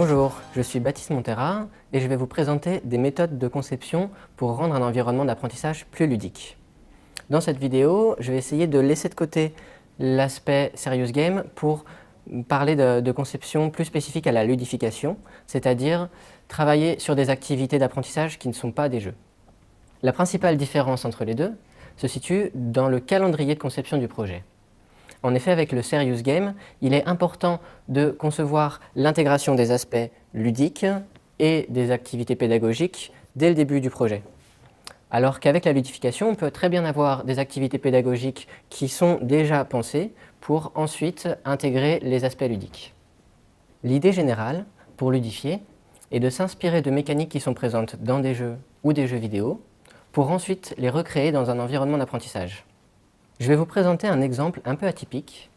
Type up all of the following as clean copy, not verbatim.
Bonjour, je suis Baptiste Montera et je vais vous présenter des méthodes de conception pour rendre un environnement d'apprentissage plus ludique. Dans cette vidéo, je vais essayer de laisser de côté l'aspect serious game pour parler de conception plus spécifique à la ludification, c'est-à-dire travailler sur des activités d'apprentissage qui ne sont pas des jeux. La principale différence entre les deux se situe dans le calendrier de conception du projet. En effet, avec le serious game, il est important de concevoir l'intégration des aspects ludiques et des activités pédagogiques dès le début du projet. Alors qu'avec la ludification, on peut très bien avoir des activités pédagogiques qui sont déjà pensées pour ensuite intégrer les aspects ludiques. L'idée générale, pour ludifier, est de s'inspirer de mécaniques qui sont présentes dans des jeux ou des jeux vidéo pour ensuite les recréer dans un environnement d'apprentissage. Je vais vous présenter un exemple un peu atypique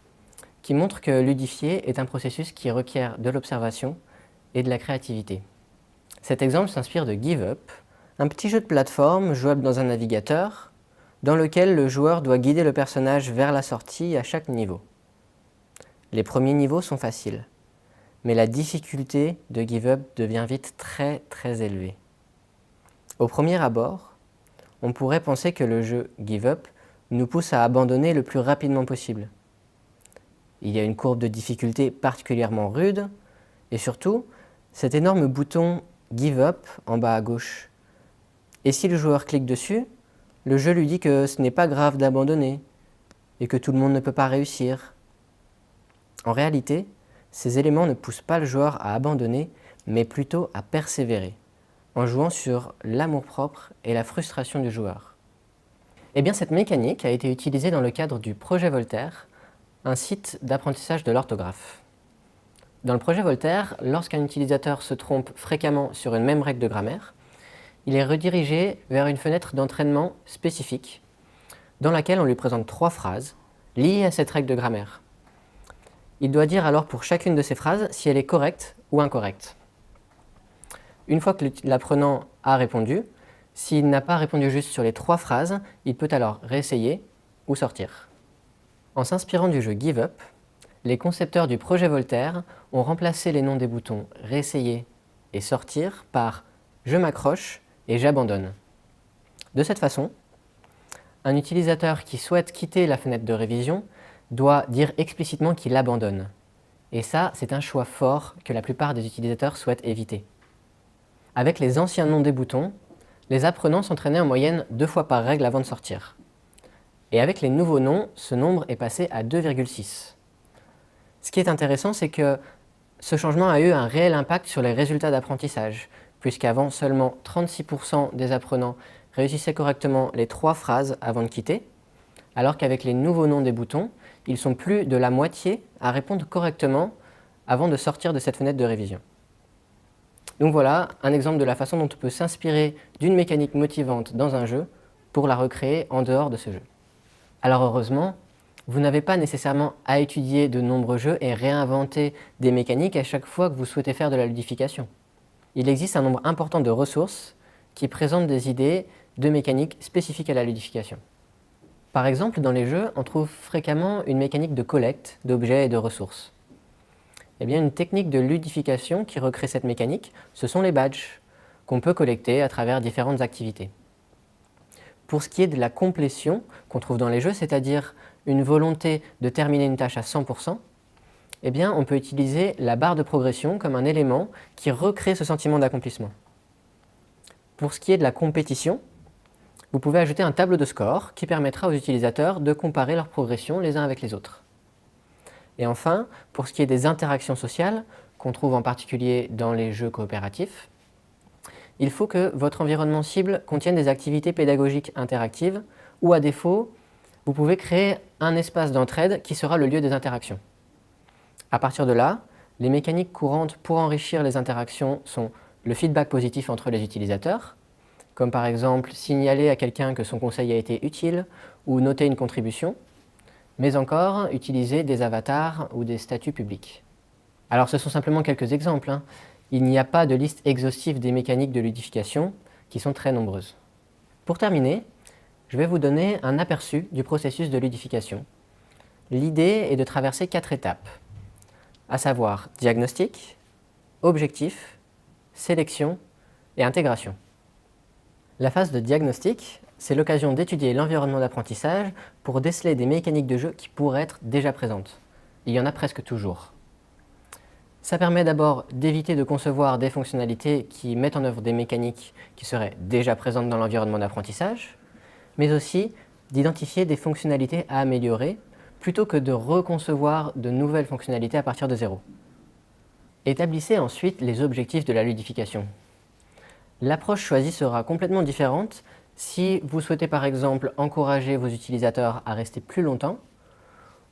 qui montre que ludifier est un processus qui requiert de l'observation et de la créativité. Cet exemple s'inspire de Give Up, un petit jeu de plateforme jouable dans un navigateur dans lequel le joueur doit guider le personnage vers la sortie à chaque niveau. Les premiers niveaux sont faciles, mais la difficulté de Give Up devient vite très élevée. Au premier abord, on pourrait penser que le jeu Give Up nous pousse à abandonner le plus rapidement possible. Il y a une courbe de difficulté particulièrement rude et surtout, cet énorme bouton Give Up en bas à gauche. Et si le joueur clique dessus, le jeu lui dit que ce n'est pas grave d'abandonner et que tout le monde ne peut pas réussir. En réalité, ces éléments ne poussent pas le joueur à abandonner, mais plutôt à persévérer, en jouant sur l'amour-propre et la frustration du joueur. Eh bien, cette mécanique a été utilisée dans le cadre du projet Voltaire, un site d'apprentissage de l'orthographe. Dans le projet Voltaire, lorsqu'un utilisateur se trompe fréquemment sur une même règle de grammaire, il est redirigé vers une fenêtre d'entraînement spécifique dans laquelle on lui présente 3 phrases liées à cette règle de grammaire. Il doit dire alors pour chacune de ces phrases si elle est correcte ou incorrecte. Une fois que l'apprenant a répondu, s'il n'a pas répondu juste sur les 3 phrases, il peut alors réessayer ou sortir. En s'inspirant du jeu Give Up, les concepteurs du projet Voltaire ont remplacé les noms des boutons « Réessayer » et « Sortir » par « Je m'accroche » et « J'abandonne ». De cette façon, un utilisateur qui souhaite quitter la fenêtre de révision doit dire explicitement qu'il abandonne. Et ça, c'est un choix fort que la plupart des utilisateurs souhaitent éviter. Avec les anciens noms des boutons, les apprenants s'entraînaient en moyenne 2 fois par règle avant de sortir. Et avec les nouveaux noms, ce nombre est passé à 2,6. Ce qui est intéressant, c'est que ce changement a eu un réel impact sur les résultats d'apprentissage, puisqu'avant, seulement 36% des apprenants réussissaient correctement les 3 phrases avant de quitter, alors qu'avec les nouveaux noms des boutons, ils sont plus de la moitié à répondre correctement avant de sortir de cette fenêtre de révision. Donc voilà un exemple de la façon dont on peut s'inspirer d'une mécanique motivante dans un jeu pour la recréer en dehors de ce jeu. Alors heureusement, vous n'avez pas nécessairement à étudier de nombreux jeux et réinventer des mécaniques à chaque fois que vous souhaitez faire de la ludification. Il existe un nombre important de ressources qui présentent des idées de mécaniques spécifiques à la ludification. Par exemple, dans les jeux, on trouve fréquemment une mécanique de collecte d'objets et de ressources. Eh bien, une technique de ludification qui recrée cette mécanique, ce sont les badges qu'on peut collecter à travers différentes activités. Pour ce qui est de la complétion qu'on trouve dans les jeux, c'est-à-dire une volonté de terminer une tâche à 100%, eh bien, on peut utiliser la barre de progression comme un élément qui recrée ce sentiment d'accomplissement. Pour ce qui est de la compétition, vous pouvez ajouter un tableau de score qui permettra aux utilisateurs de comparer leur progression les uns avec les autres. Et enfin, pour ce qui est des interactions sociales, qu'on trouve en particulier dans les jeux coopératifs, il faut que votre environnement cible contienne des activités pédagogiques interactives ou à défaut, vous pouvez créer un espace d'entraide qui sera le lieu des interactions. À partir de là, les mécaniques courantes pour enrichir les interactions sont le feedback positif entre les utilisateurs, comme par exemple signaler à quelqu'un que son conseil a été utile ou noter une contribution, mais encore utiliser des avatars ou des statuts publics. Alors ce sont simplement quelques exemples, hein. Il n'y a pas de liste exhaustive des mécaniques de ludification qui sont très nombreuses. Pour terminer, je vais vous donner un aperçu du processus de ludification. L'idée est de traverser 4 étapes, à savoir diagnostic, objectif, sélection et intégration. La phase de diagnostic, c'est l'occasion d'étudier l'environnement d'apprentissage pour déceler des mécaniques de jeu qui pourraient être déjà présentes. Il y en a presque toujours. Ça permet d'abord d'éviter de concevoir des fonctionnalités qui mettent en œuvre des mécaniques qui seraient déjà présentes dans l'environnement d'apprentissage, mais aussi d'identifier des fonctionnalités à améliorer plutôt que de reconcevoir de nouvelles fonctionnalités à partir de zéro. Établissez ensuite les objectifs de la ludification. L'approche choisie sera complètement différente si vous souhaitez par exemple encourager vos utilisateurs à rester plus longtemps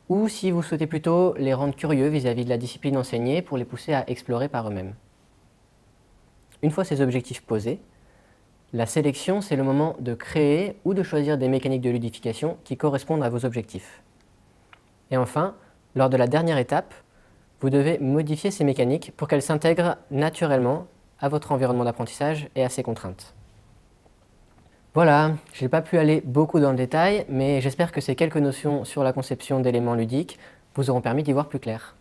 ou si vous souhaitez plutôt les rendre curieux vis-à-vis de la discipline enseignée pour les pousser à explorer par eux-mêmes. Une fois ces objectifs posés, la sélection, c'est le moment de créer ou de choisir des mécaniques de ludification qui correspondent à vos objectifs. Et enfin, lors de la dernière étape, vous devez modifier ces mécaniques pour qu'elles s'intègrent naturellement à votre environnement d'apprentissage et à ses contraintes. Voilà, je n'ai pas pu aller beaucoup dans le détail, mais j'espère que ces quelques notions sur la conception d'éléments ludiques vous auront permis d'y voir plus clair.